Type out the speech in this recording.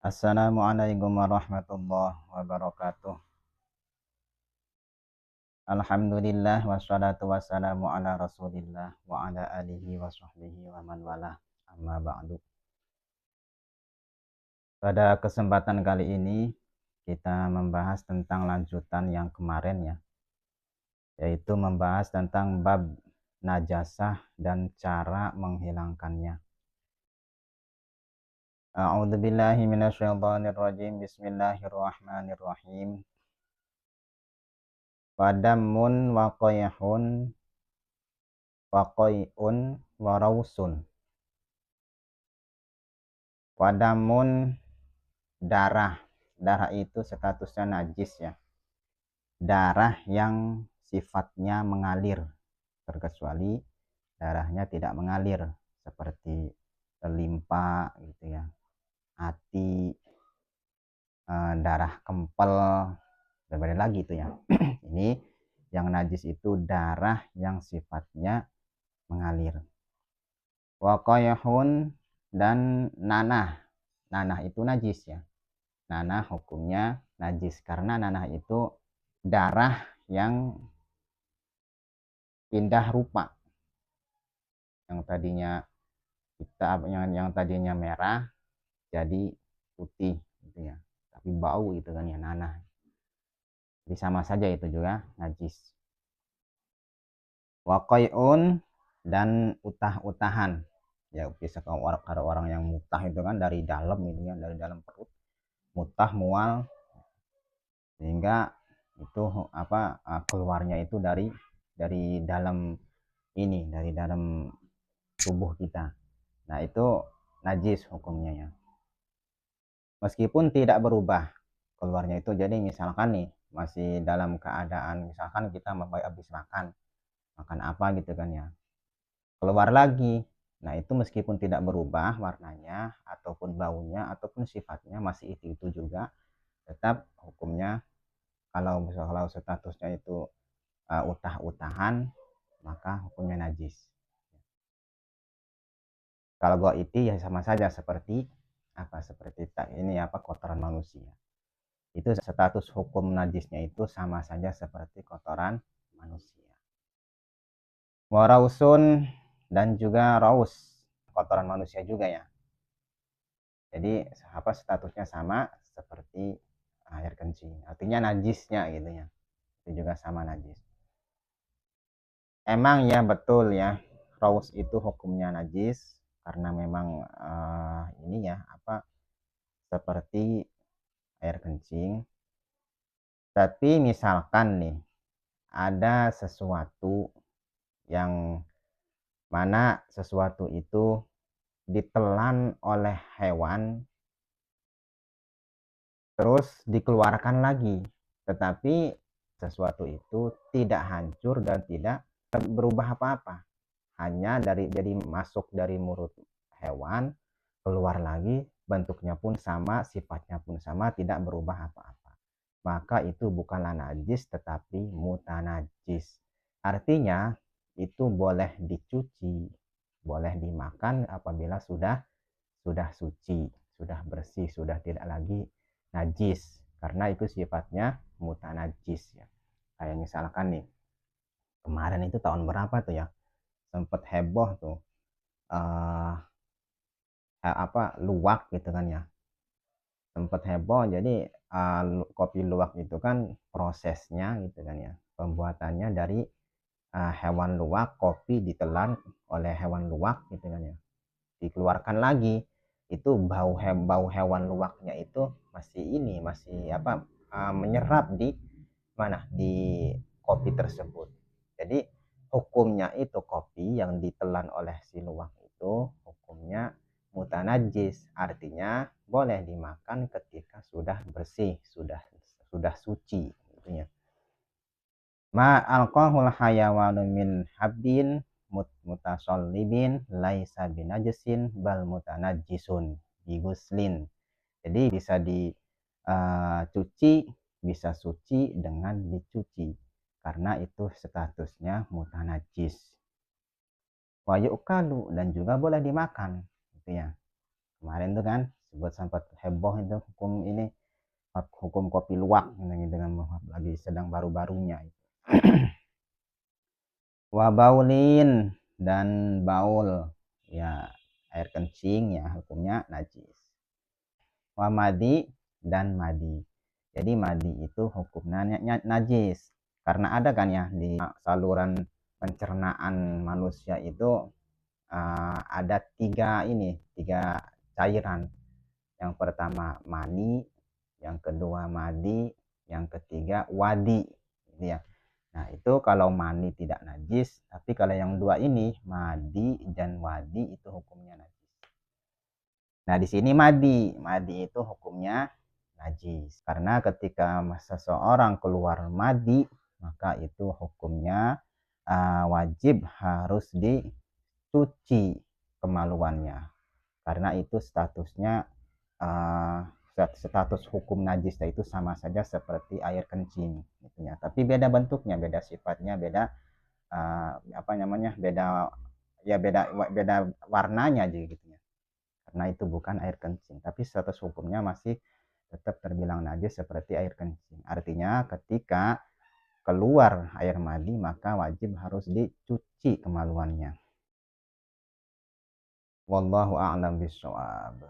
Assalamualaikum warahmatullahi wabarakatuh. Alhamdulillah wassalatu wassalamu ala Rasulillah wa ala alihi wa sahbihi wa man walah. Amma ba'du. Pada kesempatan kali ini kita membahas tentang lanjutan yang kemarin ya, yaitu membahas tentang bab najasah dan cara menghilangkannya. A'udzubillahi minasyaitonir rajim. Bismillahirrahmanirrahim. Wadamun wa qayhun wa qay'un wa rausun. Wadamun darah. Darah itu statusnya najis ya. Darah yang sifatnya mengalir, terkecuali darahnya tidak mengalir seperti limpa gitu ya, hati, darah kempel, berbeda lagi itu ya. Ini yang najis itu darah yang sifatnya mengalir. Waqayhun dan nanah. Nanah itu najis ya. Nanah hukumnya najis karena nanah itu darah yang pindah rupa. Yang tadinya yang tadinya merah jadi putih gitu ya. Tapi bau itu kan ya nanah. Jadi sama saja itu juga najis. Waqai'un dan utah-utahan. Ya bisa kalau orang yang mutah itu kan dari dalam itu ya, dari dalam perut. Mutah mual sehingga itu keluarnya itu dari dalam ini, dari dalam tubuh kita. Nah itu najis hukumnya ya, meskipun tidak berubah keluarnya itu. Jadi misalkan nih masih dalam keadaan, misalkan kita habis makan apa gitu kan ya, keluar lagi. Nah itu meskipun tidak berubah warnanya ataupun baunya ataupun sifatnya, masih itu juga tetap hukumnya. Kalau statusnya itu utah-utahan, maka hukumnya najis. Kalau goiti ya sama saja seperti kotoran manusia. Itu status hukum najisnya itu sama saja seperti kotoran manusia. Warausun dan juga raus, kotoran manusia juga ya. Jadi statusnya sama seperti air kencing, artinya najisnya gitu ya. Itu juga sama najis. Emang ya betul ya, raus itu hukumnya najis karena memang ini ya seperti air kencing. Tapi misalkan nih ada sesuatu yang mana sesuatu itu ditelan oleh hewan terus dikeluarkan lagi, tetapi sesuatu itu tidak hancur dan tidak berubah apa-apa, hanya jadi masuk dari mulut hewan, keluar lagi, bentuknya pun sama, sifatnya pun sama, tidak berubah apa-apa, maka itu bukanlah najis tetapi mutanajis. Artinya itu boleh dicuci, boleh dimakan apabila sudah suci, sudah bersih, sudah tidak lagi najis, karena itu sifatnya mutanajis ya. Kayak misalkan nih kemarin itu tahun berapa tuh ya, sempet heboh tuh luwak gitu kan ya, sempet heboh. Jadi kopi luwak itu kan prosesnya gitu kan ya, pembuatannya dari hewan luwak, kopi ditelan oleh hewan luwak gitu kan ya, dikeluarkan lagi. Itu bau hewan luwaknya itu masih menyerap di kopi tersebut. Jadi hukumnya itu kopi yang ditelan oleh si luwak itu hukumnya mutanajis, artinya boleh dimakan ketika sudah bersih, sudah suci gitu ya. Ma alqahul hayawanu min habdin mutasallibin laisa binajisin bal mutanajisun biguslin. Jadi bisa dicuci, bisa suci dengan dicuci karena itu statusnya mutanajis. Wa yu'kalu dan juga boleh dimakan gitu ya. Kemarin tuh kan Sebut sempat heboh itu hukum ini, hukum kopi luwak dengan lagi sedang baru-barunya. Wabaulin dan baul, ya air kencing ya hukumnya najis. Wamadi dan madi. Jadi madi itu hukumnya najis. Karena ada kan ya di saluran pencernaan manusia itu ada tiga cairan. Yang pertama mani, yang kedua madi, yang ketiga wadi. Gitu ya. Nah itu kalau mani tidak najis, tapi kalau yang dua ini madi dan wadi itu hukumnya najis. Nah, di sini madi itu hukumnya najis. Karena ketika seseorang keluar madi, maka itu hukumnya wajib harus dicuci kemaluannya. Karena itu statusnya status hukum najis itu sama saja seperti air kencing gitu ya. Tapi beda bentuknya, beda sifatnya, beda apa namanya? Beda warnanya aja gitu ya. Karena itu bukan air kencing, tapi status hukumnya masih tetap terbilang najis seperti air kencing. Artinya ketika keluar air madi maka wajib harus dicuci kemaluannya. Wallahu a'lam bishawab.